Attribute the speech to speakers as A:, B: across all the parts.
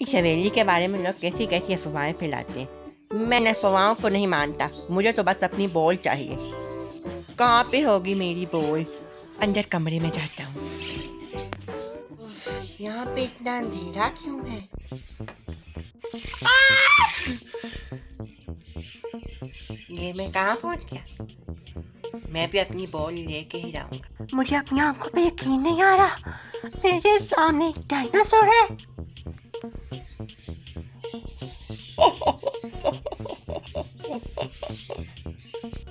A: इस हवेली के बारे में लोग कैसी कैसी अफवाहें फैलाते हैं। मैं इन अफवाहों को नहीं मानता, मुझे तो बस अपनी बॉल चाहिए। कहाँ पे होगी मेरी बॉल? अंदर कमरे में जाता हूँ। यहाँ पे इतना अंधेरा क्यों है? ये मैं कहाँ पहुँच गया? मैं भी अपनी बॉल लेके ही रहूंगा। मुझे अपनी आंखों पे यकीन नहीं आ रहा, मेरे सामने एक डायनासोर है।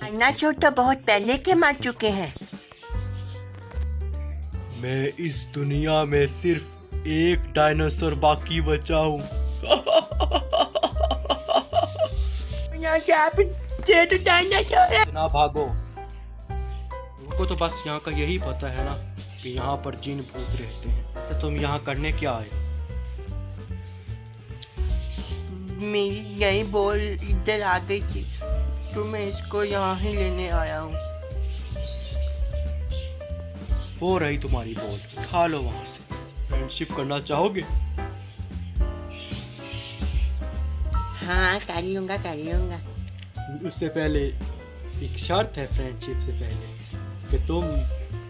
A: डायनासोर तो बहुत पहले के मर चुके हैं।
B: मैं इस दुनिया में सिर्फ एक डायनासोर बाकी बचा हूँ। ना भागो, उनको तो बस यहाँ का यही पता है ना कि यहाँ पर जिन भूत रहते हैं। वैसे तुम यहाँ करने क्या आए हो?
A: मेरी यही बॉल इधर आ गई थी तो मैं इसको यहाँ ही लेने आया हूँ।
B: वो रही तुम्हारी बॉल, खा लो वहाँ से। फ्रेंडशिप करना चाहोगे?
A: हाँ कर लूँगा कर लूँगा।
B: उससे पहले एक शर्त है, फ्रेंडशिप से पहले, कि तुम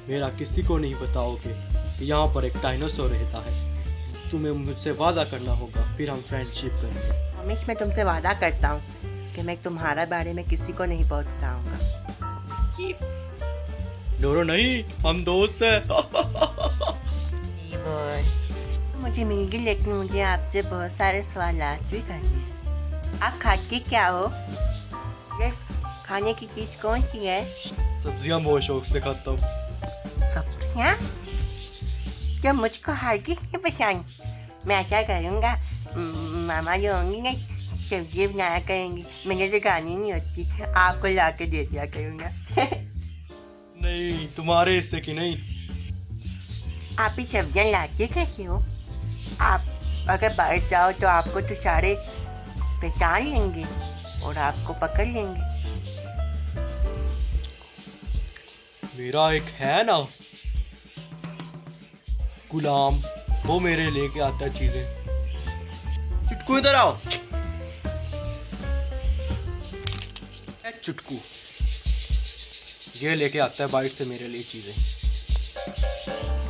B: मेरा किसी को नहीं बताओगे कि यहाँ पर एक डायनासोर रहता है। तुम्हें मुझसे वादा करना होगा, फिर हम फ्रेंडशिप करेंगे।
A: हमेशा मैं तुमसे वादा करता हूँ कि मैं तुम्हारा बारे में किसी को नहीं बताऊंगा।
B: डरो नहीं, हम दोस्त हैं।
A: मुझे मिल गई, लेकिन मुझे आपसे बहुत सारे सवाल भी करने हैं। आप खाते क्या हो? ये खाने की चीज कौन सी है?
B: सब्जियां बहुत शौक से खाता हूँ।
A: सब्जियां? जो मुझको हरगिज़ नहीं पसंद। मैं क्या करूँगा, मामा जो होंगी ना सब्जी बनाया करेंगी, मुझे तो खानी नहीं होती, आपको ला के दे दिया करूँगा।
B: नहीं, तुम्हारे हिस्से की नहीं।
A: आप ही सब्जियाँ लाते कैसे हो? आप अगर बाहर जाओ तो आपको तो सारे पहचान लेंगे और आपको पकड़ लेंगे।
B: मेरा एक है ना गुलाम, वो मेरे लेके आता है चीजें। चुटकू इधर आओ। चुटकू ये लेके आता है बाइट से मेरे लिए चीजें।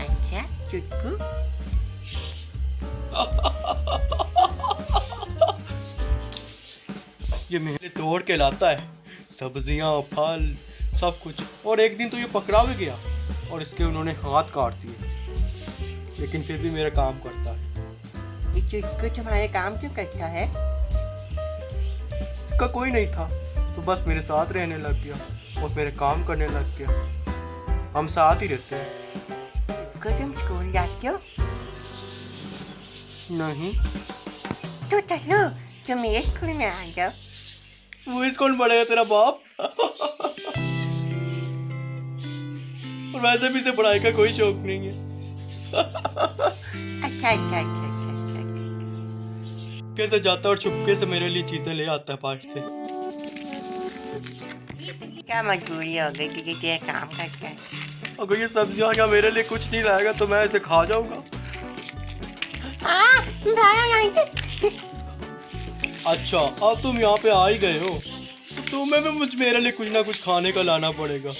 A: अच्छा चुटकू।
B: ये मेरे तोड़ के लाता है सब्जियां, फल, सब कुछ। और एक दिन तो ये पकड़ा भी गया और इसके उन्होंने हाथ काट दिए, लेकिन फिर भी मेरा काम करता है।
A: ये चुटकू तुम्हारे काम क्यों करता है?
B: इसका कोई नहीं था तो बस मेरे साथ रहने लग गया और मेरे काम करने लग गया। हम साथ ही रहते हैं।
A: तुम स्कूल जाते हो?
B: नहीं।
A: तो चलो तुम मेरे स्कूल में आ जाओ।
B: वो कौन पढ़ेगा, तेरा बाप? और वैसे भी इसे पढ़ाई का कोई शौक नहीं है।
A: अच्छा।
B: कैसे जाता और चुपके से मेरे लिए चीजें ले आता है बाहर से।
A: क्या मजबूरी हो गई कि ये काम करता है?
B: अगर ये सब्जियां या मेरे लिए कुछ नहीं लाएगा तो मैं इसे खा जाऊंगा। अच्छा, अब तुम यहाँ पे आ ही गए हो तो तुम्हें भी मेरे लिए कुछ ना कुछ खाने का लाना पड़ेगा।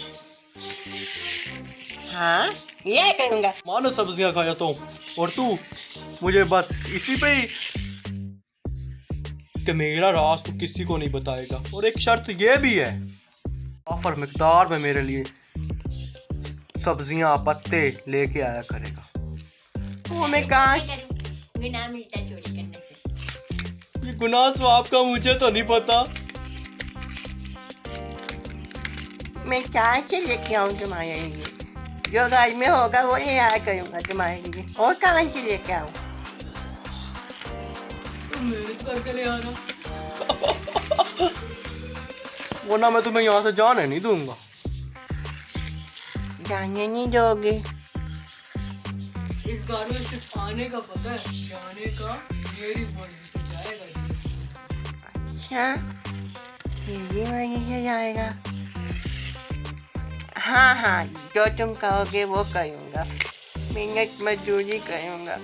A: हाँ ये करूँगा।
B: मानो सब्जियां खा जाता हूँ और तू मुझे बस इसी पे ही कि मेरा राज तो किसी को नहीं बताएगा। और एक शर्त ये भी है, ऑफर मिकदार में मेरे लिए सब्जियां, पत्ते लेके आया करेगा।
A: वो मैं कहाँ?
C: गुनाह मिलता चोरी करने से।
B: ये गुनाह स्वाब का मुझे तो नहीं पता।
A: मैं कहाँ से लेके आऊँ तुम्हारे लिए? जो घर में होगा वो ले आया करूँगा तुम्हारे लिए। और कहाँ से लेके आऊँ?
B: मेहनत करके ले आना। वरना मैं तुम्हें यहाँ से जाने नहीं दूंगा।
A: जाने नहीं दोगे?
C: इस घर में सिर्फ आने का पता है, जाने का मेरी मर्जी से जाएगा।
A: अच्छा मेरी मर्जी से जाएगा। हाँ जो तुम कहोगे वो करूँगा, मेहनत मजदूरी करूँगा।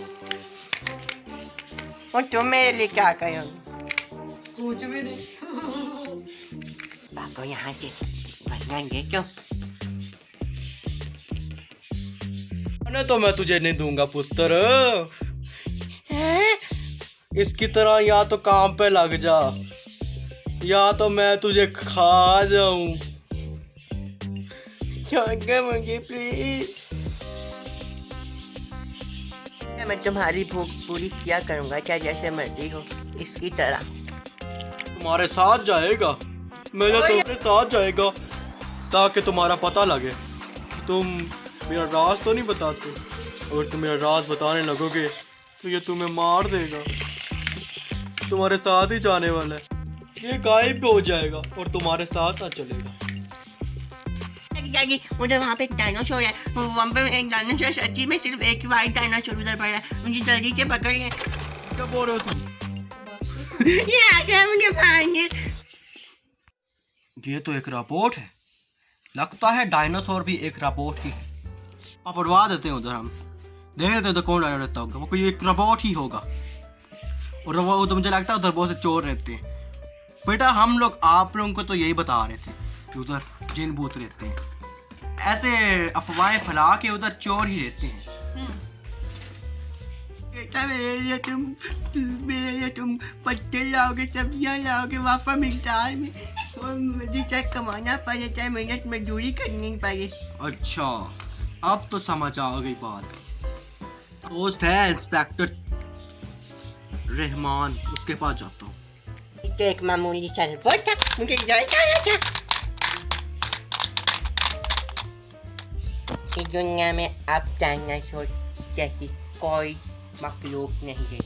A: और तुम मेरे लिए क्या करोगे?
C: कुछ भी नहीं।
A: भागो यहाँ से, भागेंगे क्यों?
B: खाने तो मैं तुझे नहीं दूंगा पुत्र। इसकी तरह या तो काम पे लग जा या तो मैं तुझे खा जाऊं।
A: छोड़ दो मुझे प्लीज। मैं तुम्हारी भूख पूरी किया करूंगा, चाहे जैसे मर्जी हो, इसकी तरह।
B: तुम्हारे साथ जाएगा, मेरे तुम्हारे साथ जाएगा ताकि तुम्हारा पता लगे। तुम मेरा राज तो नहीं बताते, अगर तुम मेरा राज बताने लगोगे तो ये तुम्हें मार देगा। तुम्हारे साथ ही जाने वाला है, ये गायब भी हो जाएगा और तुम्हारे साथ साथ चलेगा।
A: मुझे वहाँ पे एक डायनासोर है, वहाँ पे एक डायनासोर, सच्ची में सिर्फ एक वाइट डायनासोर उधर पड़ा है, मुझे जल्दी से पकड़िए।
B: क्या बोल रहे हो तुम?
A: ये आ गया, मुझे मारेंगे।
B: ये तो एक रोबोट है, लगता है डायनासोर भी एक रोबोट ही है। आप उड़वा देते हैं उधर, हम देख लेते हैं उधर कौन डायनासोर रहता होगा। वो कोई एक रोबोट ही होगा और वो तो मुझे लगता है उधर बहुत से चोर रहते हैं। बेटा हम लोग आप लोगों को तो यही बता रहे थे कि उधर जिन भूत रहते हैं, ऐसे अफवाहें फैला के उधर चोर ही रहते हैं।
A: बेटा मेरे लिए तुम पत्ते लाओगे, सब्जियाँ लाओगे, वाफा मिलता में, और मुझे चाहे कमाना पड़े, चाहे मेहनत मजदूरी करनी पड़े।
B: अच्छा अब तो समझ आ गई बात। दोस्त है इंस्पेक्टर रहमान, उसके पास जाता हूँ।
A: तो एक मामूली सा रिपोर्ट था, मुझे जाना था। इस दुनिया में अब डायनासोर जैसी कोई मखलूक नहीं है।